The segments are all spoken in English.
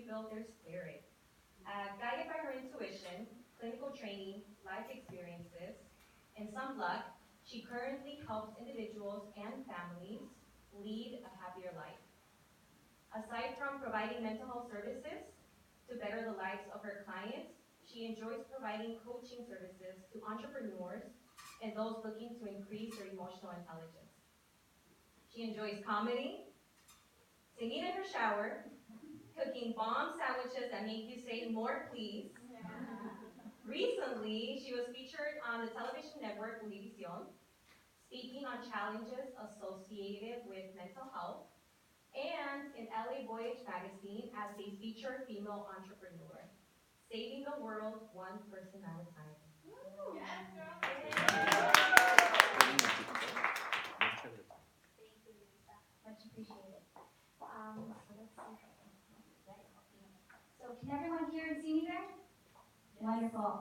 rebuild their spirit. Guided by her intuition, clinical training, life experiences, and some luck, she currently helps individuals and families lead a happier life. Aside from providing mental health services to better the lives of her clients, she enjoys providing coaching services to entrepreneurs and those looking to increase their emotional intelligence. She enjoys comedy, singing in her shower, cooking bomb sandwiches that make you say more please. Recently, she was featured on the television network Univision, speaking on challenges associated with mental health, and in LA Voyage magazine as a featured female entrepreneur, saving the world one person at a time. Yes, girl. Thank you, Lisa. Much appreciated. So let's see. So can everyone hear and see me there? Wonderful.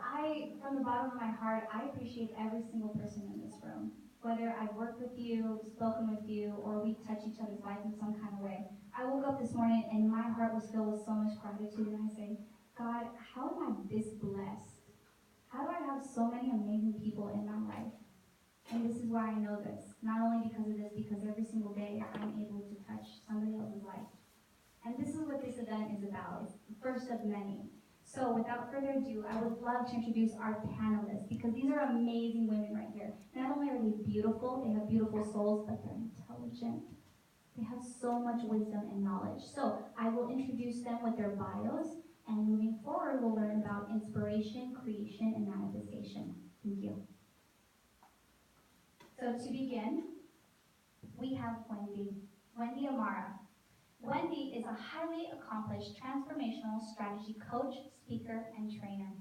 From the bottom of my heart, I appreciate every single person in this room. Whether I've worked with you, spoken with you, or we touch each other's lives in some kind of way. I woke up this morning and my heart was filled with so much gratitude, and I say, God, how am I this blessed? How do I have so many amazing people in my life? And this is why I know this. Not only because of this, because every single day I'm able to touch somebody else's life. And this is what this event is about. It's the first of many. So without further ado, I would love to introduce our panelists, because these are amazing women right here. Not only are they beautiful, they have beautiful souls, but they're intelligent. They have so much wisdom and knowledge. So I will introduce them with their bios, and moving forward, we'll learn about inspiration, creation, and manifestation. Thank you. So to begin, we have Wendy Amara. Wendy is a highly accomplished transformational strategy coach, speaker, and trainer.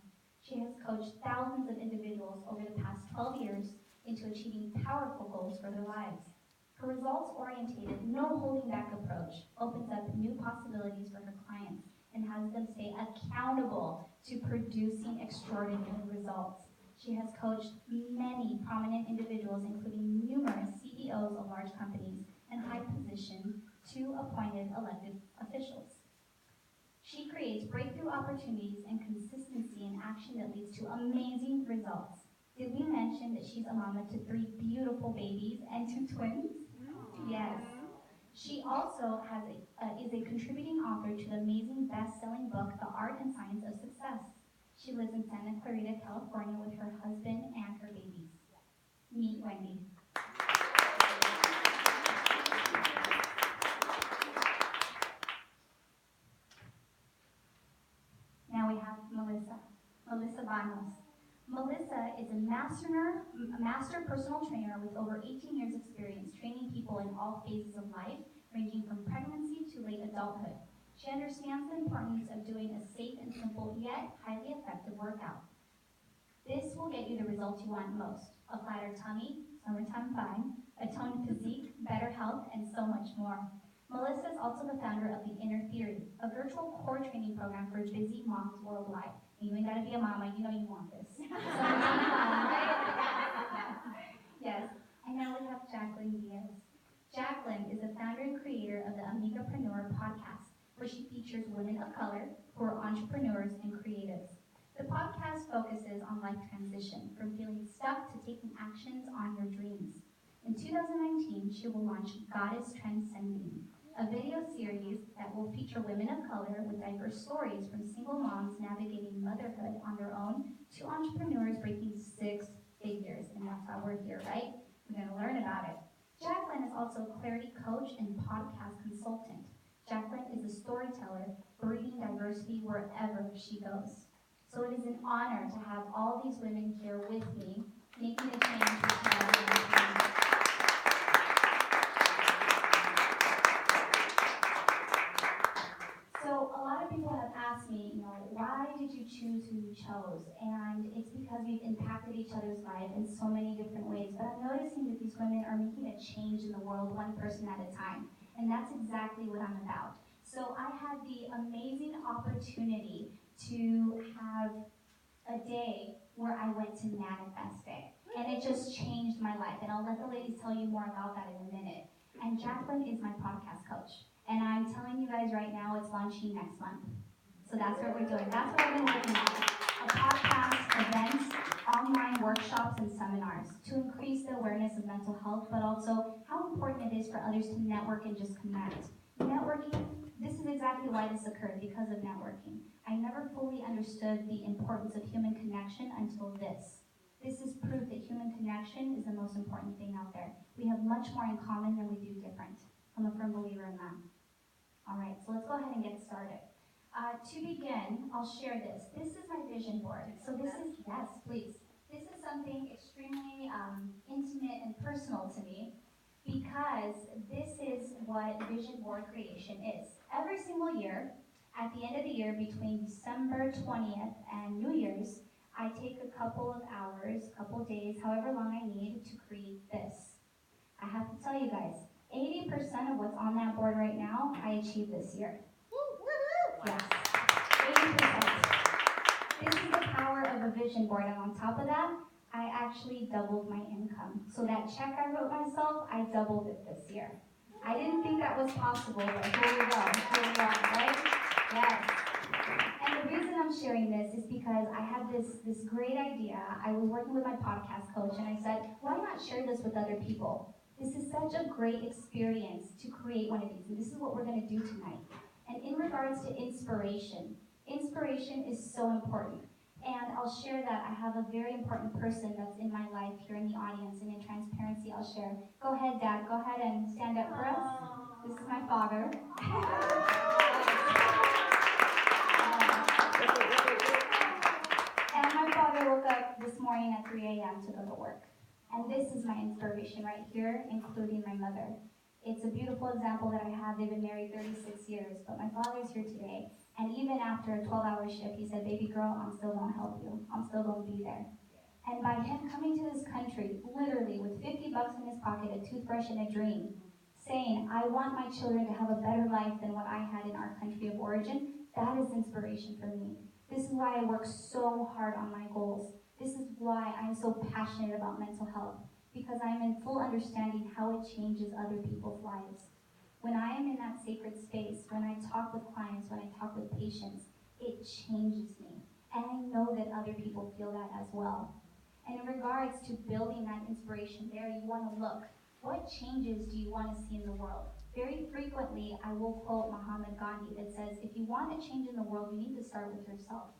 She has coached thousands of individuals over the past 12 years into achieving powerful goals for their lives. Her results-oriented, no-holding-back approach opens up new possibilities for her clients and has them stay accountable to producing extraordinary results. She has coached many prominent individuals, including numerous CEOs of large companies and high-position to appointed elected officials. She creates breakthrough opportunities and consistency in action that leads to amazing results. Did we mention that she's a mama to 3 beautiful babies and 2 twins? Yes. She also is a contributing author to the amazing best-selling book, The Art and Science of Success. She lives in Santa Clarita, California with her husband and her babies. Meet Wendy. Now we have Melissa Banos. Melissa is a master personal trainer with over 18 years experience training people in all phases of life, ranging from pregnancy to late adulthood. She understands the importance of doing a safe and simple yet highly effective workout. This will get you the results you want most: a flatter tummy, summertime fine, a toned physique, better health, and so much more. Melissa is also the founder of The Inner Theory, a virtual core training program for busy moms worldwide. And you ain't gotta be a mama, you know you want this. Yes. And now we have Jacqueline Diaz. Jacqueline is the founder and creator of the Amigapreneur podcast, where she features women of color who are entrepreneurs and creatives. The podcast focuses on life transition, from feeling stuck to taking actions on your dreams. In 2019, she will launch Goddess Transcending, a video series that will feature women of color with diverse stories, from single moms navigating motherhood on their own to entrepreneurs breaking 6 figures. And that's why we're here, right? We're going to learn about it. Jacqueline is also a clarity coach and podcast consultant. Jacqueline is a storyteller, breeding diversity wherever she goes. So it is an honor to have all these women here with me, making a change for tomorrow. So a lot of people have asked me, why did you choose who you chose? And it's because we've impacted each other's life in so many different ways. But I'm noticing that these women are making a change in the world one person at a time. And that's exactly what I'm about. So I had the amazing opportunity to have a day where I went to manifest it. And it just changed my life. And I'll let the ladies tell you more about that in a minute. And Jacqueline is my podcast coach. And I'm telling you guys right now, it's launching next month. So that's what we're doing. That's what I've been working on. A podcast, events, online workshops, and seminars to increase the awareness of mental health, but also how important it is for others to network and just connect. Networking, this is exactly why this occurred, because of networking. I never fully understood the importance of human connection until this. This is proof that human connection is the most important thing out there. We have much more in common than we do different. I'm a firm believer in that. All right, so let's go ahead and get started. To begin, I'll share this. This is my vision board. So this is, yes, please. This is something extremely intimate and personal to me because this is what vision board creation is. Every single year, at the end of the year, between December 20th and New Year's, I take a couple of hours, couple of days, however long I need to create this. I have to tell you guys, 80% of what's on that board right now, I achieved this year. Yes, 80%. This is the power of a vision board, and on top of that, I actually doubled my income. So that check I wrote myself, I doubled it this year. I didn't think that was possible, but here we go. Here we are, right? Yes. And the reason I'm sharing this is because I had this great idea. I was working with my podcast coach, and I said, why not share this with other people? This is such a great experience to create one of these, and this is what we're going to do tonight. And in regards to inspiration, inspiration is so important. And I'll share that I have a very important person that's in my life here in the audience, and in transparency, I'll share. Go ahead, Dad. Go ahead and stand up for us. This is my father. And my father woke up this morning at 3 a.m. to go to work. And this is my inspiration right here, including my mother. It's a beautiful example that I have. They've been married 36 years, but my father's here today. And even after a 12-hour shift, he said, baby girl, I'm still going to help you. I'm still going to be there. And by him coming to this country, literally with 50 bucks in his pocket, a toothbrush, and a dream, saying, I want my children to have a better life than what I had in our country of origin, that is inspiration for me. This is why I work so hard on my goals. This is why I'm so passionate about mental health, because I'm in full understanding how it changes other people's lives. When I am in that sacred space, when I talk with clients, when I talk with patients, it changes me. And I know that other people feel that as well. And in regards to building that inspiration there, you want to look. What changes do you want to see in the world? Very frequently, I will quote Mahatma Gandhi that says, if you want a change in the world, you need to start with yourself.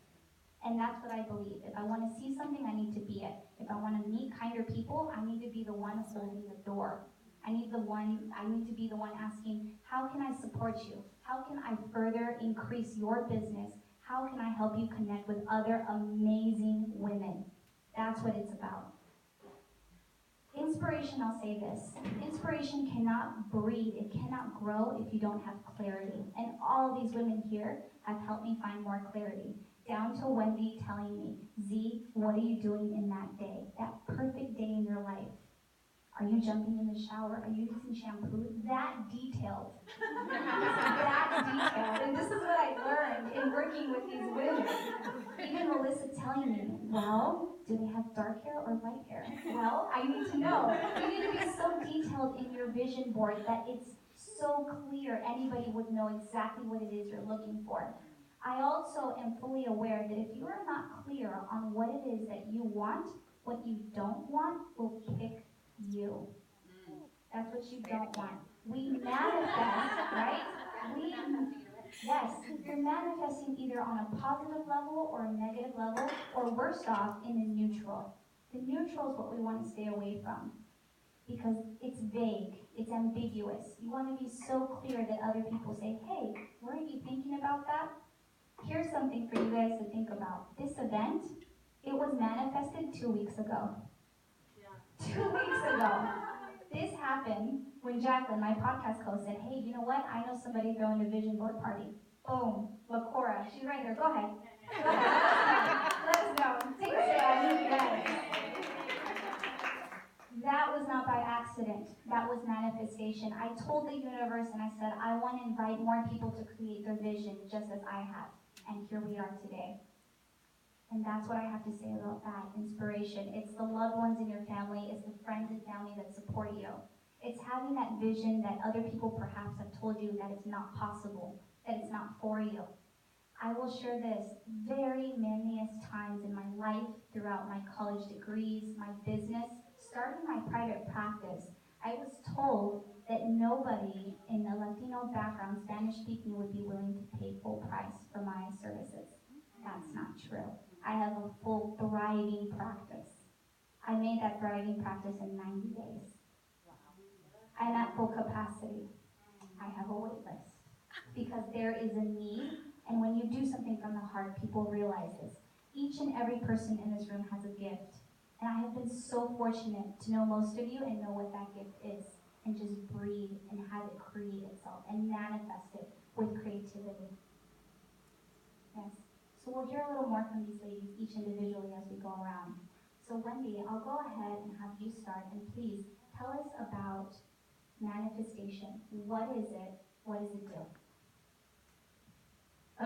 And that's what I believe. If I want to see something, I need to be it. If I want to meet kinder people, I need to be the one holding the door. I need to be the one asking, how can I support you? How can I further increase your business? How can I help you connect with other amazing women? That's what it's about. Inspiration, I'll say this. Inspiration cannot breed, it cannot grow if you don't have clarity. And all these women here have helped me find more clarity. Down to Wendy telling me, Z, what are you doing in that day? That perfect day in your life. Are you jumping in the shower? Are you using shampoo? That detailed. That detailed. And this is what I learned in working with these women. Even Melissa telling me, well, do they have dark hair or light hair? Well, I need to know. You need to be so detailed in your vision board that it's so clear anybody would know exactly what it is you're looking for. I also am fully aware that if you are not clear on what it is that you want, what you don't want will pick you. That's what you don't want. We manifest, right? Yes, you're manifesting either on a positive level or a negative level, or worse off, in the neutral. The neutral is what we want to stay away from because it's vague, it's ambiguous. You want to be so clear that other people say, hey, weren't you thinking about that? Here's something for you guys to think about. This event, it was manifested 2 weeks ago. 2 weeks ago. This happened when Jacqueline, my podcast host, said, hey, you know what? I know somebody throwing a vision board party. Boom. LaCora. She's right there. Go ahead. Go ahead. Let us know. Take a say. I need you guys. That was not by accident. That was manifestation. I told the universe and I said, I want to invite more people to create their vision just as I have. And here we are today. And that's what I have to say about that inspiration. It's the loved ones in your family. It's the friends and family that support you. It's having that vision that other people perhaps have told you that it's not possible, that it's not for you. I will share this. Very manyest times in my life, throughout my college degrees, my business, starting my private practice, I was told that nobody in a Latino background, Spanish speaking, would be willing to pay full price for my services. That's not true. I have a full thriving practice. I made that thriving practice in 90 days. I'm at full capacity. I have a wait list because there is a need, and when you do something from the heart, people realize this. Each and every person in this room has a gift, and I have been so fortunate to know most of you and know what that gift is, and just breathe and have it create itself and manifest it with creativity. Yes. So we'll hear a little more from these ladies, each individually, as we go around. So Wendy, I'll go ahead and have you start, and please tell us about manifestation. What is it? What does it do?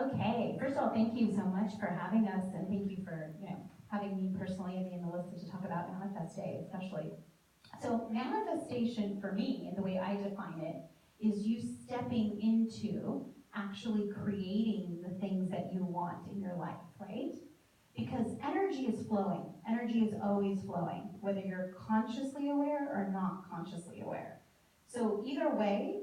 Okay, first of all, thank you so much for having us, and thank you for having me personally and me and Melissa to talk about Manifest Day, especially. So manifestation for me, and the way I define it, is you stepping into actually creating the things that you want in your life, right? Because energy is flowing. Energy is always flowing, whether you're consciously aware or not consciously aware. So either way,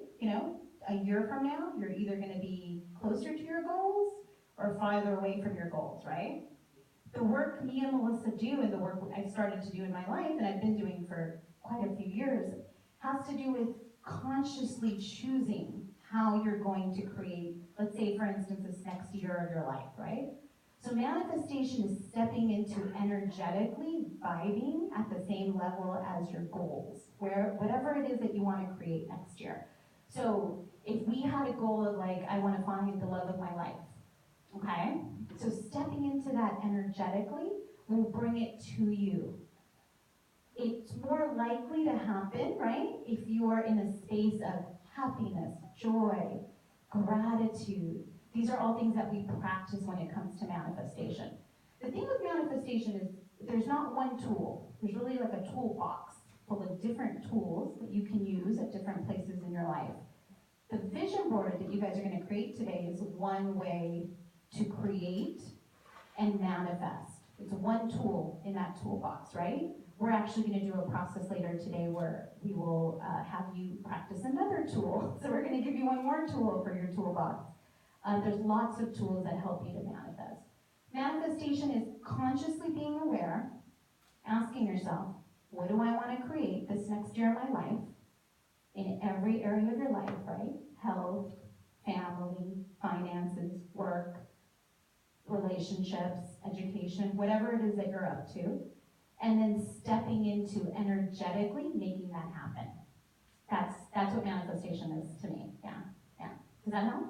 a year from now, you're either going to be closer to your goals or farther away from your goals, right? The work me and Melissa do, and the work I've started to do in my life, and I've been doing for quite a few years, has to do with consciously choosing how you're going to create, let's say, for instance, this next year of your life, right? So manifestation is stepping into energetically vibing at the same level as your goals, whatever it is that you want to create next year. So if we had a goal of I want to find the love of my life, okay? So stepping into that energetically will bring it to you. It's more likely to happen, right, if you are in a space of happiness, joy, gratitude. These are all things that we practice when it comes to manifestation. The thing with manifestation is there's not one tool. There's really like a toolbox full of different tools that you can use at different places in your life. The vision board that you guys are going to create today is one way to create and manifest. It's one tool in that toolbox, right? We're actually going to do a process later today where we will have you practice another tool. So we're going to give you one more tool for your toolbox. There's lots of tools that help you to manifest. Manifestation is consciously being aware, asking yourself, what do I want to create this next year of my life? In every area of your life, right? Health, family, finances, work, relationships, education, whatever it is that you're up to, and then stepping into energetically making that happen. That's what manifestation is to me. Yeah. Does that help?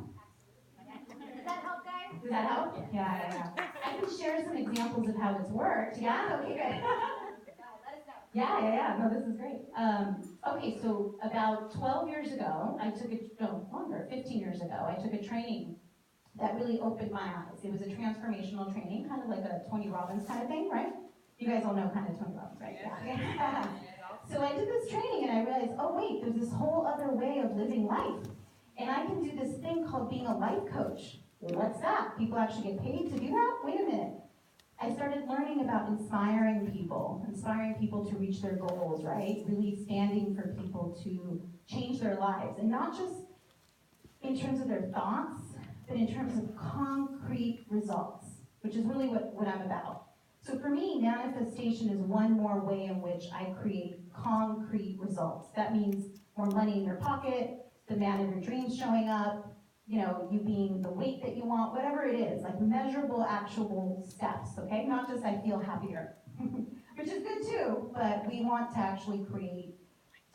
Does that help, guys? Does that help? Yeah. I can share some examples of how it's worked. Yeah. Okay. Good. Let us know. Yeah. No, this is great. Okay, so about 12 years ago, 15 years ago, I took a training that really opened my eyes. It was a transformational training, kind of like a Tony Robbins kind of thing, right? You guys all know kind of Tony Robbins, right? Yeah. So I did this training and I realized, oh wait, there's this whole other way of living life. And I can do this thing called being a life coach. What's that? People actually get paid to do that? Wait a minute. I started learning about inspiring people to reach their goals, right? Really standing for people to change their lives. And not just in terms of their thoughts, but in terms of concrete results, which is really what I'm about. So for me, manifestation is one more way in which I create concrete results. That means more money in your pocket, the man of your dreams showing up, you being the weight that you want, whatever it is, like measurable, actionable steps, okay? Not just I feel happier, which is good too, but we want to actually create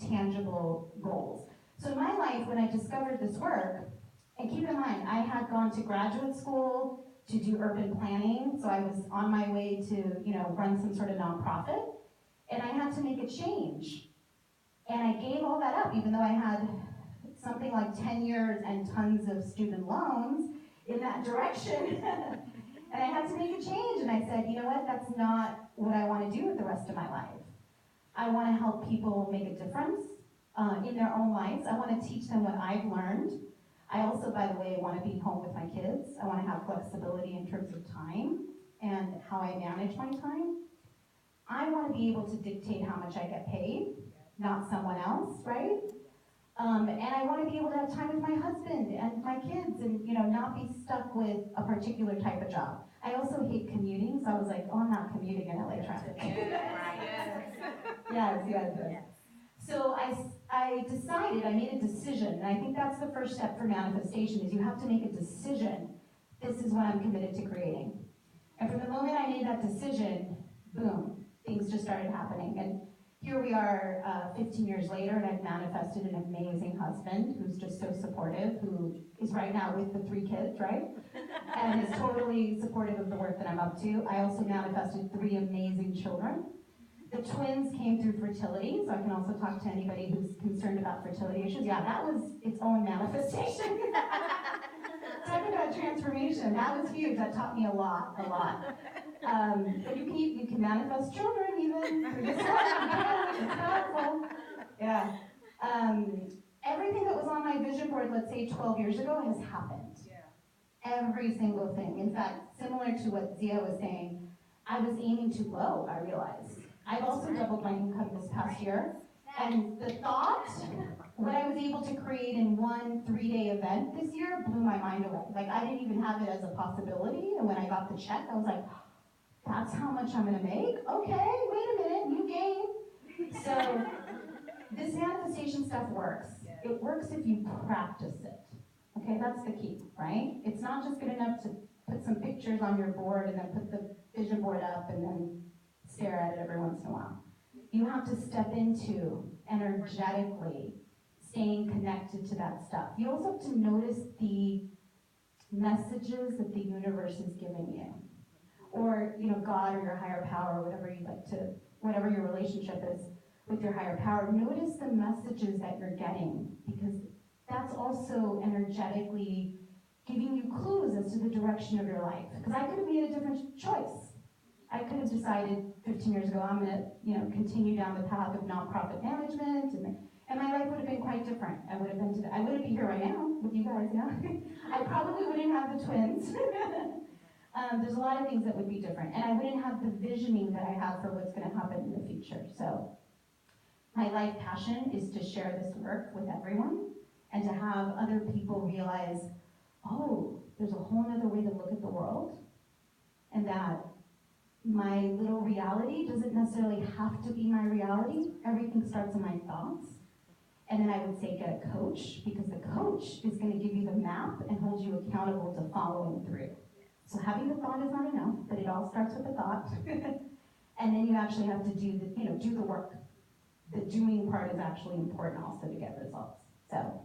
tangible goals. So in my life, when I discovered this work, and keep in mind, I had gone to graduate school to do urban planning, so I was on my way to, run some sort of nonprofit, and I had to make a change. And I gave all that up, even though I had something like 10 years and tons of student loans in that direction. And I had to make a change, and I said, you know what, that's not what I want to do with the rest of my life. I want to help people make a difference in their own lives. I want to teach them what I've learned. I also, by the way, want to be home with my kids. I want to have flexibility in terms of time and how I manage my time. I want to be able to dictate how much I get paid, not someone else, right? And I want to be able to have time with my husband and my kids and, not be stuck with a particular type of job. I also hate commuting, so I was like, oh, I'm not commuting in LA traffic. Yes. So I decided, I made a decision, and I think that's the first step for manifestation, is you have to make a decision. This is what I'm committed to creating. And from the moment I made that decision, boom, things just started happening. And here we are 15 years later, and I've manifested an amazing husband who's just so supportive, who is right now with the 3 kids, right? And is totally supportive of the work that I'm up to. I also manifested 3 amazing children. The twins came through fertility, so I can also talk to anybody who's concerned about fertility issues. Yeah, that was its own manifestation. Talk about transformation. That was huge. That taught me a lot. But you can manifest children even through this life. It's powerful. Yeah. Everything that was on my vision board, let's say 12 years ago, has happened. Every single thing. In fact, similar to what Zia was saying, I was aiming too low, I realized. I've also doubled my income this past year. And the thought, what I was able to create in one 3-day event this year blew my mind away. Like, I didn't even have it as a possibility. And when I got the check, I was like, that's how much I'm gonna make? Okay, wait a minute, new game. So this manifestation stuff works. It works if you practice it. Okay, that's the key, right? It's not just good enough to put some pictures on your board and then put the vision board up and then stare at it every once in a while. You have to step into energetically staying connected to that stuff. You also have to notice the messages that the universe is giving you. Or, God or your higher power, whatever you like to, whatever your relationship is with your higher power. Notice the messages that you're getting, because that's also energetically giving you clues as to the direction of your life. Because I could have made a different choice. I could have decided 15 years ago, I'm going to, continue down the path of nonprofit management, and my life would have been quite different. I wouldn't be here right now with you guys, I probably wouldn't have the twins. There's a lot of things that would be different, and I wouldn't have the visioning that I have for what's going to happen in the future. So my life passion is to share this work with everyone and to have other people realize, oh, there's a whole other way to look at the world, and that my little reality doesn't necessarily have to be my reality. Everything starts in my thoughts. And then I would say get a coach, because the coach is going to give you the map and hold you accountable to following through. So having the thought is not enough, but it all starts with the thought. And then you actually have to do the work. The doing part is actually important also to get results. So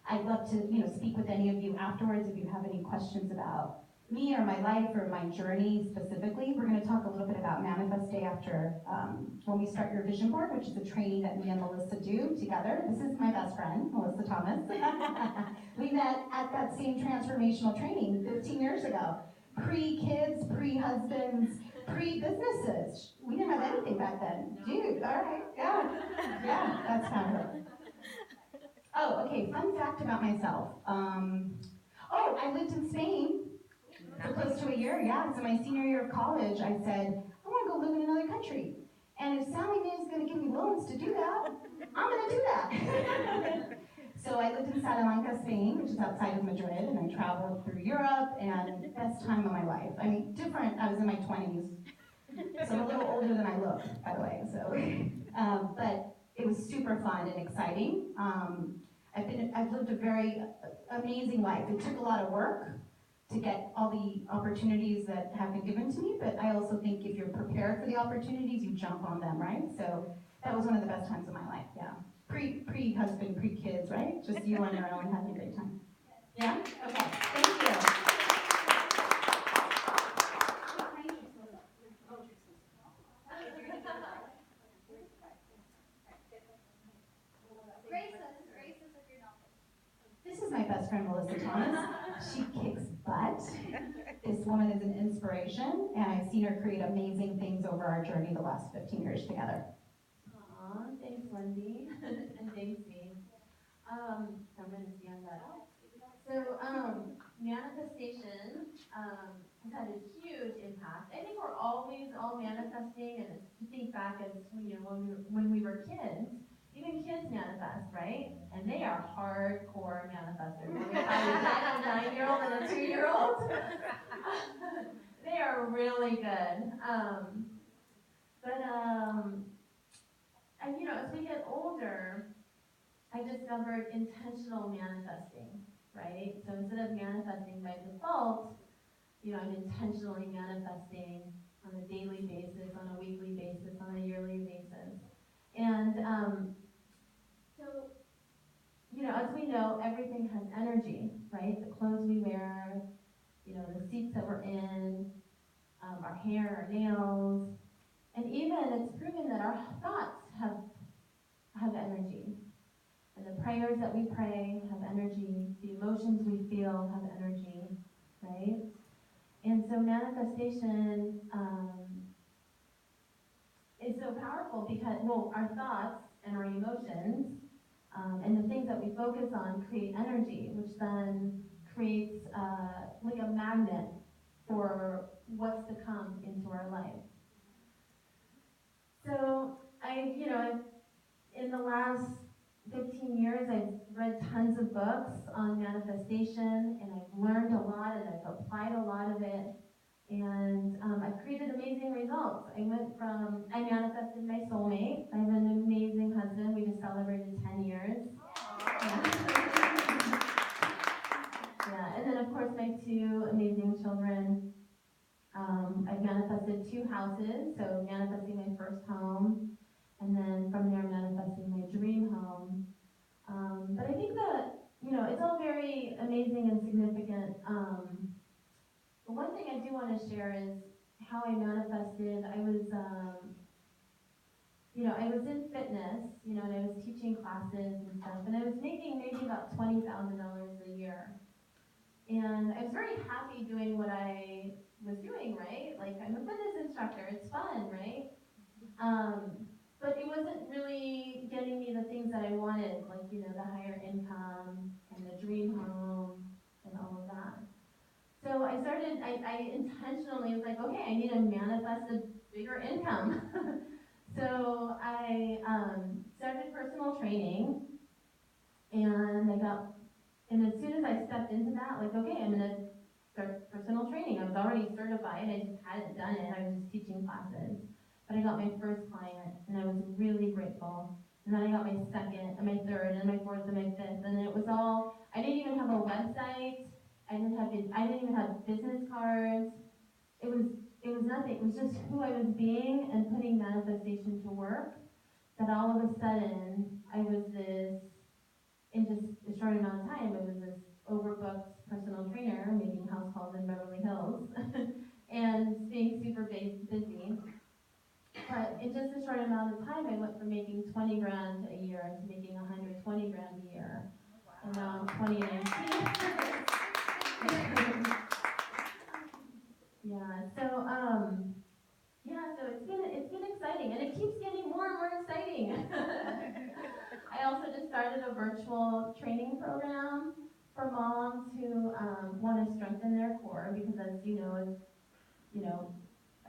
I'd love to speak with any of you afterwards if you have any questions about me or my life or my journey specifically. We're going to talk a little bit about Manifest Day after when we start your vision board, which is a training that me and Melissa do together. This is my best friend, Melissa Thomas. We met at that same transformational training 15 years ago. Pre-kids, pre-husbands, pre-businesses. We didn't have anything back then. Dude, all right, yeah, that's fabulous. Oh, okay, fun fact about myself. I lived in Spain for close to a year, So my senior year of college, I said, I want to go live in another country. And if Sally Mae is going to give me loans to do that, I'm going to do that. So I lived in Salamanca, Spain, which is outside of Madrid, and I traveled through Europe, and best time of my life. I mean, different, I was in my 20s, so I'm a little older than I look, by the way. So, but it was super fun and exciting. I've lived a very amazing life. It took a lot of work to get all the opportunities that have been given to me, but I also think if you're prepared for the opportunities, you jump on them, right? So that was one of the best times of my life, Pre-husband, pre-kids, right? Just you on your own having a great time. Yeah? Okay, thank you. This is my best friend, Melissa Thomas. She kicks butt. This woman is an inspiration, and I've seen her create amazing things over our journey the last 15 years together. Thanks, Wendy, and thanks, me. So I'm going to stand up. So manifestation has had a huge impact. I think we're always all manifesting, and to think back as when we were kids, even kids manifest, right? And they are hardcore manifestors. Let me tell you, that 9-year-old and a 2-year-old, they are really good. And as we get older, I discovered intentional manifesting, right? So instead of manifesting by default, I'm intentionally manifesting on a daily basis, on a weekly basis, on a yearly basis. And so, as we know, everything has energy, right? The clothes we wear, the seats that we're in, our hair, our nails, and even it's proven that our thoughts have energy. And the prayers that we pray have energy. The emotions we feel have energy, right? And so manifestation is so powerful because, our thoughts and our emotions and the things that we focus on create energy, which then creates like a magnet for what's to come into our life. So in the last 15 years, I've read tons of books on manifestation, and I've learned a lot, and I've applied a lot of it, and I've created amazing results. I manifested my soulmate. I have an amazing husband. We just celebrated 10 years. Yeah. Yeah, and then of course my 2 amazing children. I've manifested 2 houses, so manifesting my first home, and then from there manifesting my dream home. But I think that, it's all very amazing and significant. But one thing I do want to share is how I manifested. I was in fitness, and I was teaching classes and stuff, and I was making maybe about $20,000 a year. And I was very happy doing what I was doing, right? Like, I'm a fitness instructor, it's fun, right? But it wasn't really getting me the things that I wanted, like, the higher income and the dream home and all of that. So I intentionally was like, okay, I need to manifest a bigger income. So I started personal training, and as soon as I stepped into that, like, okay, I'm gonna start personal training. I was already certified, I just hadn't done it, I was just teaching classes. But I got my first client, and I was really grateful. And then I got my second, and my third, and my fourth, and my fifth, and it was all, I didn't even have a website, I didn't even have business cards. It was nothing. It was just who I was being and putting manifestation to work. That all of a sudden, I was this, in just a short amount of time, I was this overbooked personal trainer making house calls in Beverly Hills and being super busy. But in just a short amount of time, I went from making 20 grand a year to making 120 grand a year. And now I'm 2019. So it's been exciting, and it keeps getting more and more exciting. I also just started a virtual training program for moms who want to strengthen their core, because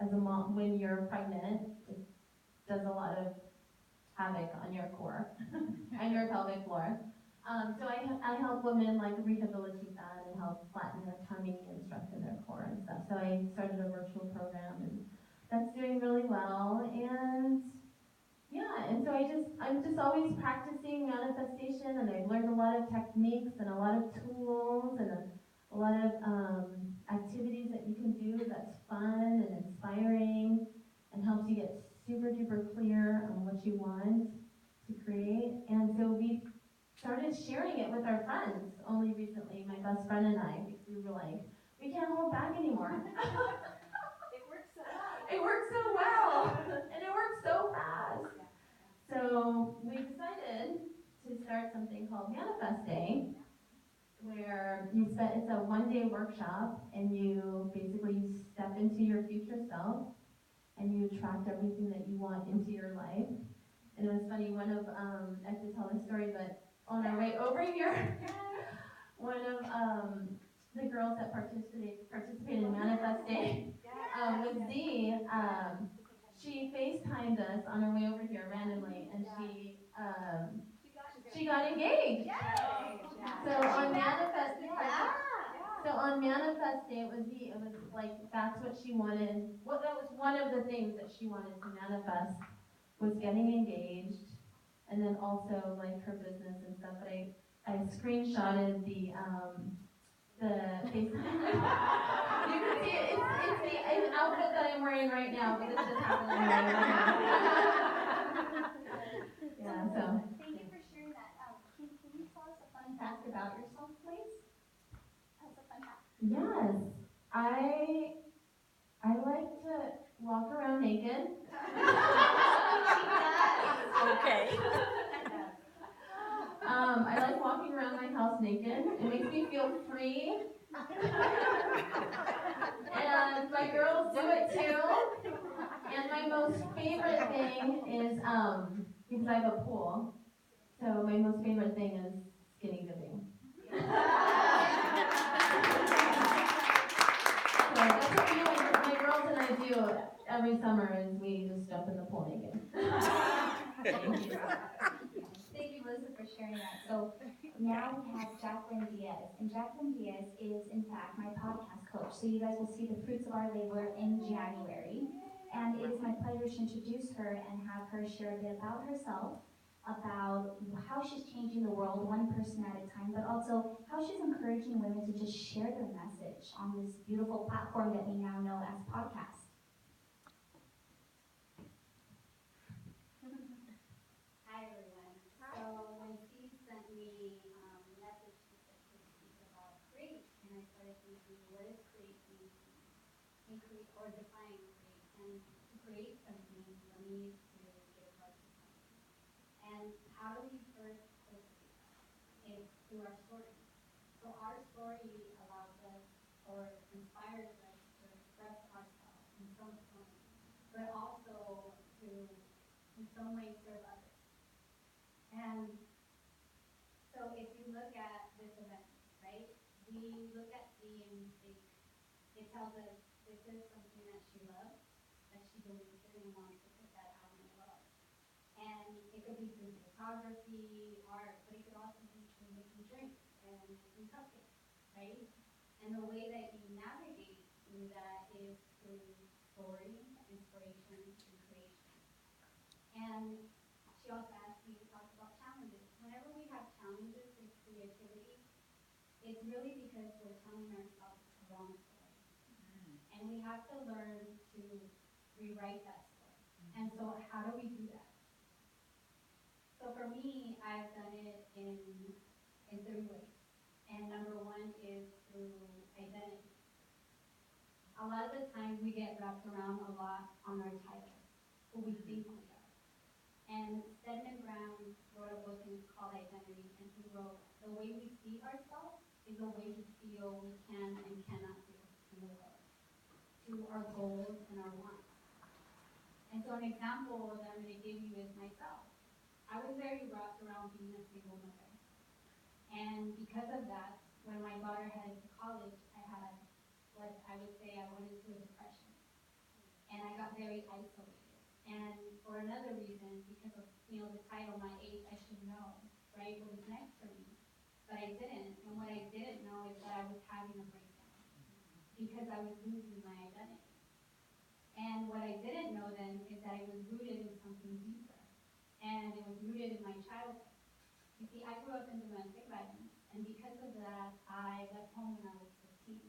as a mom, when you're pregnant, it does a lot of havoc on your core and your pelvic floor. So I help women like rehabilitate that and help flatten their tummy and strengthen their core and stuff. So I started a virtual program, and that's doing really well. And so I'm just always practicing manifestation, and I've learned a lot of techniques and a lot of tools and a lot of activities that you can do that's fun and inspiring and helps you get super duper clear on what you want to create. And so we started sharing it with our friends only recently, my best friend and I. We were like, we can't hold back anymore. It works so well, and it works so fast. So we decided to start something called Manifest Day, where it's a one-day workshop, and you step into your future self, and you attract everything that you want into your life. And it was funny, I have to tell this story, but on our way over here, one of the girls that participated in Manifest Day with Z, she FaceTimed us on her way over here randomly, and she got engaged. So on Manifest Day, it was like that's what she wanted. Well, that was one of the things that she wanted to manifest was getting engaged, and then also like her business and stuff. But I screenshotted the FaceTime. You can see it. It's an outfit that I'm wearing right now, but this just happened to be wearing right now. Yeah. So. Thank you for sharing that. Can you tell us a fun fact about yourself, please? That's a fun fact. Yes, I like to walk around naked. Okay. I like walking around my house naked. It makes me feel free. And my girls do it too. And my most favorite thing is, because I have a pool, so my most favorite thing is skinny dipping. So that's what my girls and I do every summer is we just jump in the pool naked. Thank you, Melissa, for sharing that. So now we have Jacqueline Diaz, and Jacqueline Diaz is, in fact, my podcast coach. So you guys will see the fruits of our labor in January. And it is my pleasure to introduce her and have her share a bit about herself, about how she's changing the world one person at a time, but also how she's encouraging women to just share their message on this beautiful platform that we now know as podcast. Hi everyone. So when Steve sent me a message to speak about create, and I started thinking, what does create mean to me? And create or define create. And to create something for me is to give birth to something. And how do we first cultivate that? It's through our story. So our story allows us or inspires us to express ourselves in some point, but also to in some way serve others. And so if you look at this event, right, we look at C and we think it tells us this is something that she loves, that she believes in and wants to put that out in the world. And it could be through photography, art, but it could also be through making drinks and making cupcakes, right? And the way that you navigate through that is through story, inspiration, and creation. And she also asked me to talk about challenges. Whenever we have challenges with creativity, it's really because we're telling ourselves the wrong story. And we have to learn to rewrite that story. And so how do we do that? So for me, I've done it in 3 ways. And number one is through identity. A lot of the times we get wrapped around a lot on our titles, who we think we are. And Stedman Brown wrote a book and it's called Identity, and he wrote, the way we see ourselves is the way we feel we can and cannot do in the world, to our goals and our wants. And so an example that I'm going to give you is myself. I was very wrapped around being a single mother. And because of that, when my daughter headed to college, I had what I would say I went into a depression. And I got very isolated. And for another reason, because of, the title, my age, I should know, right, what was next for me. But I didn't. And what I didn't know is that I was having a breakdown because I was losing my identity. And what I didn't know then is that it was rooted in something deeper. And it was rooted in my childhood. You see, I grew up in domestic violence. And because of that, I left home when I was 15.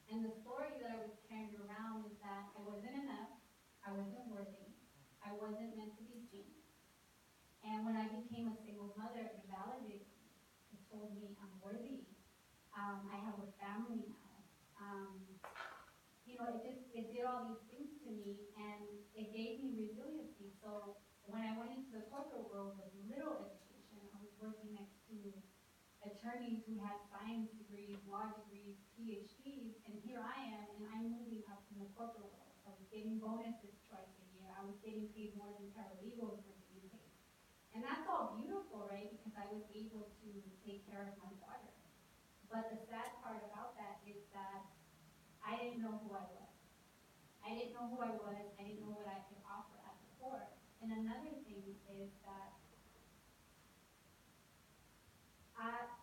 And the story that I was carrying around is that I wasn't enough, I wasn't worthy, I wasn't meant to be seen. And when I became a single mother, it validated me. It told me I'm worthy. I have a family now. It did all these things to me, and it gave me resiliency. So when I went into the corporate world with little education, I was working next to attorneys who had science degrees, law degrees, PhDs, and here I am, and I'm moving up in the corporate world. I was getting bonuses twice a year. I was getting paid more than paralegals were getting paid. And that's all beautiful, right? Because I was able to take care of my daughter. But the sad part about that is that I didn't know who I was. I didn't know who I was. I didn't know what I could offer at the core. And another thing is that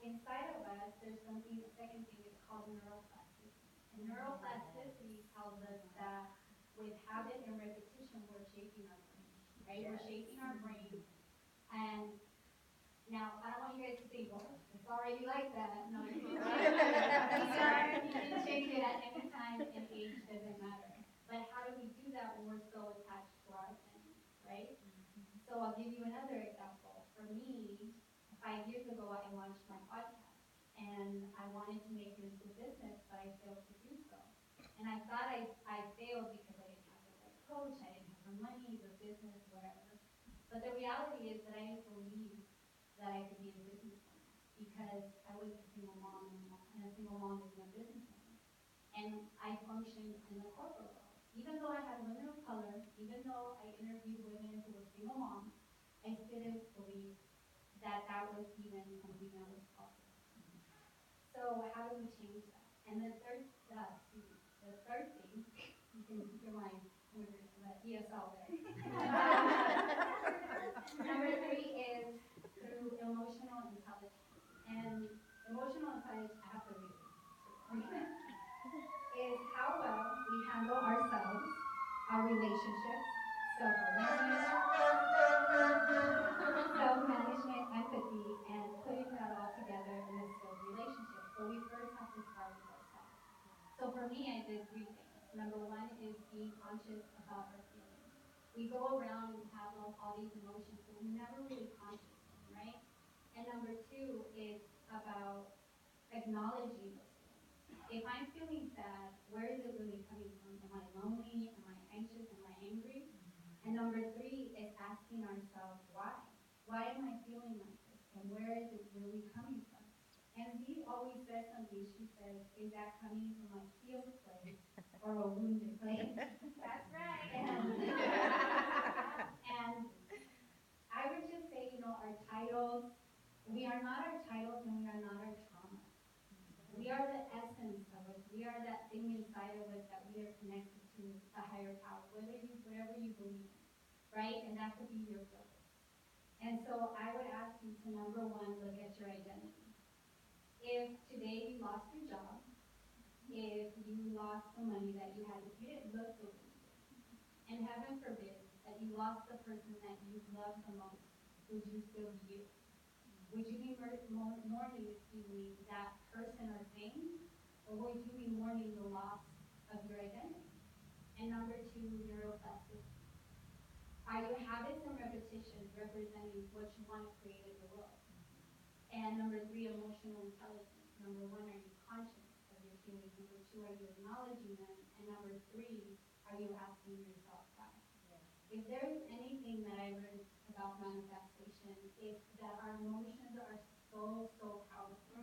inside of us, there's something, the second thing is called neuroplasticity. And neuroplasticity tells us that with habit and repetition, we're shaping our brain, right? We're shaping our brain. And now, I don't want you guys to think, well, it's already like that. No, you can change it. You can change it at any time, and age doesn't matter. But how do we do that when we're so attached to our identity, right? So I'll give you another example. For me, 5 years ago, I launched my podcast, and I wanted to make it into a business, but I failed to do so. And I thought I failed because I didn't have the right coach, I didn't have the money, the business, whatever. But the reality is that I didn't believe that I could be a businesswoman because I was a single mom, and a single mom isn't a businesswoman. And I functioned in the corporate world. Even though I had women of color, even though I interviewed women who were single moms, I still didn't believe that that was even something that was possible. So how do we change that? And the third thing, you can hear my ESL there. Number 3 is through emotional intelligence. And emotional intelligence, I have to read it, is how well we handle ourselves, our relationships, self-awareness, self-management, empathy, and putting that all together in a skilled relationship. So we first have to start with ourselves. So for me, I did 3 things. Number 1 is being conscious about our feelings. We go around and have all these emotions, but we never really conscious them, right? And number 2 is about acknowledging those feelings. If I'm feeling sad, where is it really coming from? Am I lonely? Am I anxious? Am I angry? And number 3 is asking ourselves why. Why am I feeling like this? And where is it really coming from? And Z always says something. She says, is that coming from a healed place or a wounded place? That's right. And I would just say, our titles, we are not our titles and we are not our trauma. We are the essence of us. We are that thing inside of us that we are connected to a higher power, whatever you believe in, right? And that could be your purpose. And so I would ask you to, number 1, look at your identity. If today you lost your job, if you lost the money that you had, if you didn't look the way you did, and heaven forbid that you lost the person that you loved the most, would you still be you? Would you be mourning, that person or thing, or would you be mourning the loss of your identity? And number 2, neuroplasticity. Are your habits and repetitions representing what you want to create in the world? And number 3, emotional intelligence. Number 1, are you conscious of your feelings? Number 2, are you acknowledging them? And number 3, are you asking yourself why? If there's anything that I learned about manifestation, it's that our emotions are so powerful.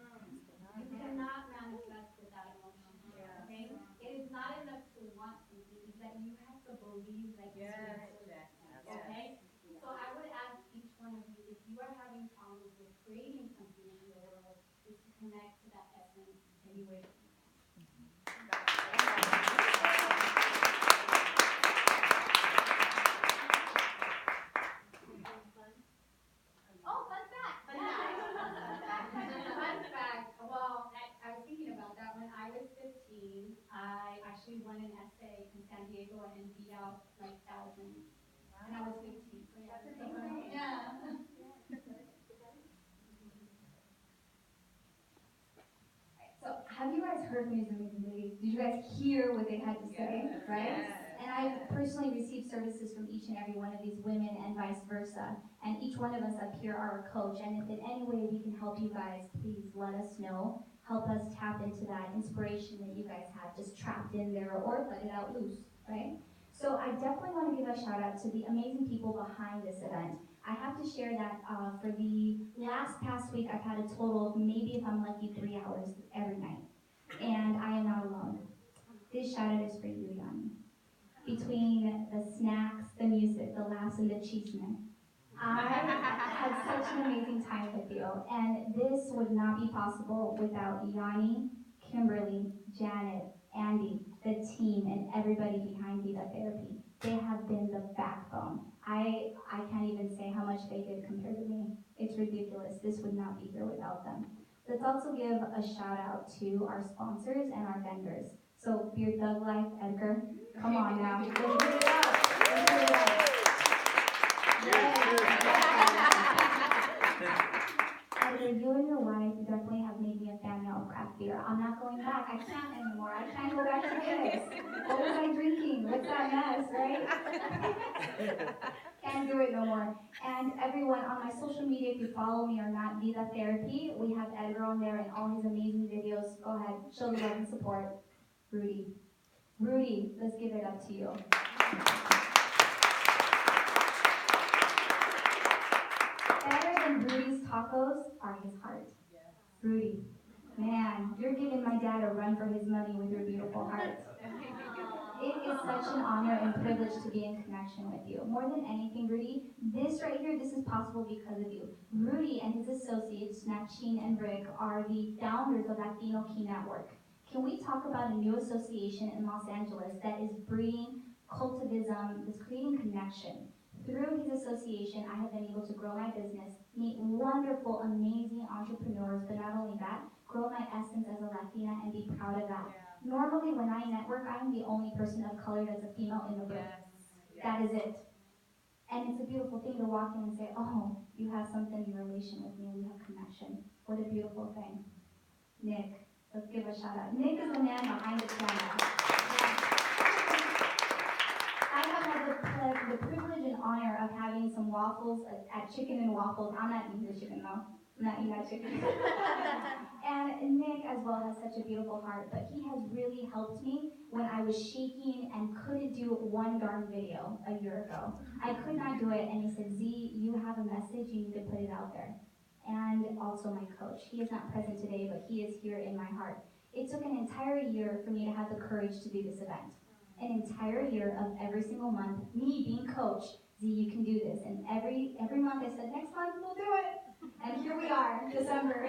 You cannot manifest without emotion. Okay? It is not enough to want something, it's that you have to believe that you can. Okay? So I would ask each one of you, if you are having problems with creating something in the world, is to connect to that essence any way that you can. Oh, fun fact! Fun fact. Well, I was thinking about that. When I was 15, I actually won an essay in San Diego and beat out like thousands. And I was 15. So yeah. That's amazing. Yeah. So have you guys heard from these amazing ladies? Did you guys hear what they had to say? Yes. Right? Yes. And I personally received services from each and every one of these women and vice versa. And each one of us up here are a coach. And if in any way we can help you guys, please let us know. Help us tap into that inspiration that you guys have just trapped in there, or let it out loose, right? So I definitely want to give a shout out to the amazing people behind this event. I have to share that for the past week, I've had a total of maybe, if I'm lucky, 3 hours every night. And I am not alone. This shout out is for you, Yanni. Between the snacks, the music, the laughs, and the cheese man, I had such an amazing time with you, and this would not be possible without Yanni, Kimberly, Janet, Andy, the team, and everybody behind Vida Therapy. They have been the backbone. I can't even say how much they did compared to me. It's ridiculous. This would not be here without them. Let's also give a shout out to our sponsors and our vendors. So Beard Thug Life, Edgar, come on now. Let's give it up. Let's give it up. Edgar, you and your wife definitely have made me a fan now of craft beer. I'm not going back. I can't anymore. I can't go back to Guinness. What was I drinking? What's that mess, right? Can't do it no more. And everyone on my social media, if you follow me or not, Vida Therapy, we have Edgar on there and all his amazing videos. Go ahead, show the love and support. Rudy. Rudy, let's give it up to you. Better than Rudy's tacos are his heart. Rudy, man, you're giving my dad a run for his money with your beautiful heart. It is such an honor and privilege to be in connection with you. More than anything, Rudy, this right here, this is possible because of you. Rudy and his associates, Nachine and Rick, are the founders of Latino Key Network. Can we talk about a new association in Los Angeles that is breeding cultivism, that's creating connection? Through his association, I have been able to grow my business, meet wonderful, amazing entrepreneurs, but not only that, grow my essence as a Latina and be proud of that. Normally, when I network, I am the only person of color that's a female in the room. That is it. And it's a beautiful thing to walk in and say, oh, you have something in relation with me, we have connection. What a beautiful thing. Nick, let's give a shout out. Nick is the man behind the camera. I have had the privilege and honor of having some waffles at Chicken and Waffles. I'm not eating the chicken though. I'm not eating that chicken. And Nick as well has such a beautiful heart, but he has really helped me when I was shaking and couldn't do one darn video a year ago. I could not do it, and he said, Z, you have a message, you need to put it out there. And also my coach. He is not present today, but he is here in my heart. It took an entire year for me to have the courage to do this event. An entire year of every single month, me being coach, Z, you can do this. And every month I said, next month we'll do it. And here we are, December.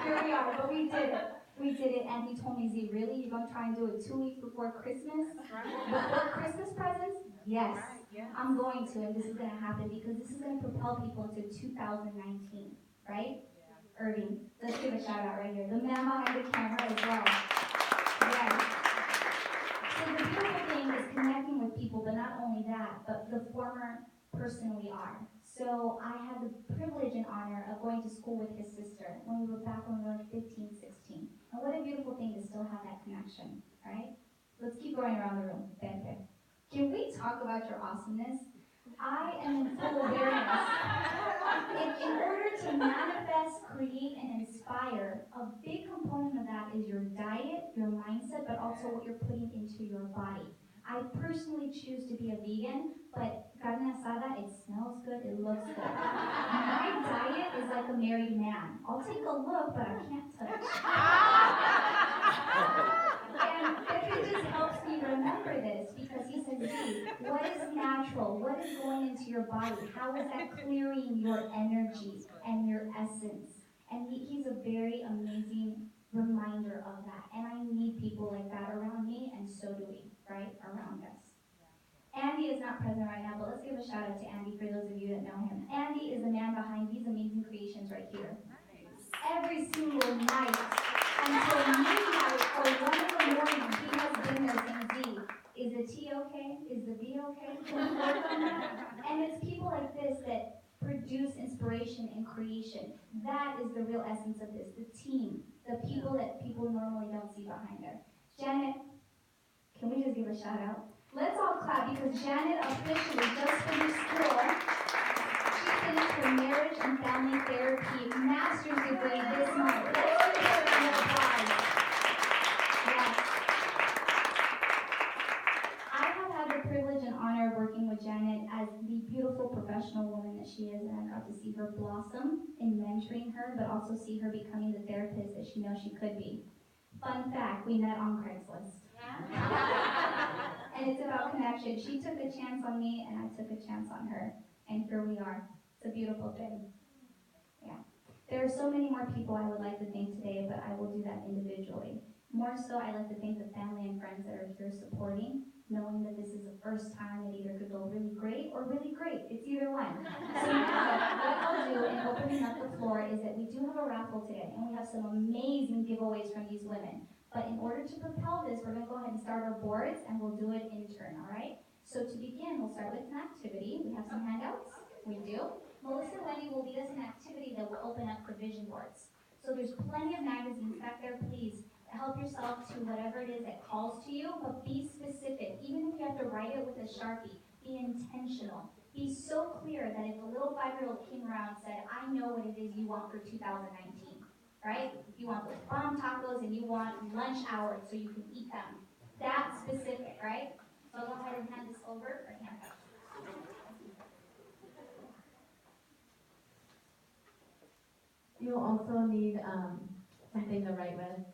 Here we are, but we did it. We did it, and he told me, Z, really? You're going to try and do it 2 weeks before Christmas? Before Christmas presents? Yes. I'm going to, and this is going to happen because this is going to propel people into 2019, right? Irving, let's give a shout out right here. The man behind the camera as well. Yes. So the beautiful thing is connecting with people, but not only that, but the former person we are. So I had the privilege and honor of going to school with his sister when we were like 15, 16. And what a beautiful thing to still have that connection, right? Let's keep going around the room. Bente. Can we talk about your awesomeness? I am in full awareness. In order to manifest, create, and inspire, a big component of that is your diet, your mindset, but also what you're putting into your body. I personally choose to be a vegan, but carne asada, it smells good, it looks good. My diet is like a married man. I'll take a look, but I can't touch. And it just helps me remember this because he says, Z, what is natural? What is going into your body? How is that clearing your energy and your essence? And he's a very amazing reminder of that. And I need people like that around me, and so do we, right? Around us. Andy is not present right now, but let's give a shout out to Andy for those of you that know him. Andy is the man behind these amazing creations right here. Every single night until midnight or 1 a.m, he has been there saying, Z, is the tea okay? Is the V okay? Can we work on that? And it's people like this that produce inspiration and creation. That is the real essence of this, the team, the people that people normally don't see behind there. Janet, can we just give a shout out? Let's all clap because Janet officially just finished school. She finished her marriage and family therapy master's degree this month. Let's give her a round of applause. Yes. I have had the privilege and honor of working with Janet as the beautiful professional woman that she is, and I got to see her blossom in mentoring her, but also see her becoming the therapist that she knows she could be. Fun fact, we met on Craigslist. And it's about connection. She took a chance on me, and I took a chance on her. And here we are. It's a beautiful thing. Yeah. There are so many more people I would like to thank today, but I will do that individually. More so, I like to thank the family and friends that are here supporting, knowing that this is the first time it either could go really great or really great. It's either one. So now, what I'll do in opening up the floor is that we do have a raffle today, and we have some amazing giveaways from these women. But in order to propel this, we're going to go ahead and start our boards, and we'll do it in turn, all right? So to begin, we'll start with an activity. We have some handouts. We do. Melissa and Wendy will lead us in an activity that will open up the vision boards. So there's plenty of magazines back there. Please help yourself to whatever it is that calls to you, but be specific. Even if you have to write it with a Sharpie, be intentional. Be so clear that if a little 5-year-old came around and said, I know what it is you want for 2019, right? You want those bomb tacos and you want lunch hours so you can eat them. That's specific, right? So I'll go ahead and hand this over for handouts. You'll also need something to write with.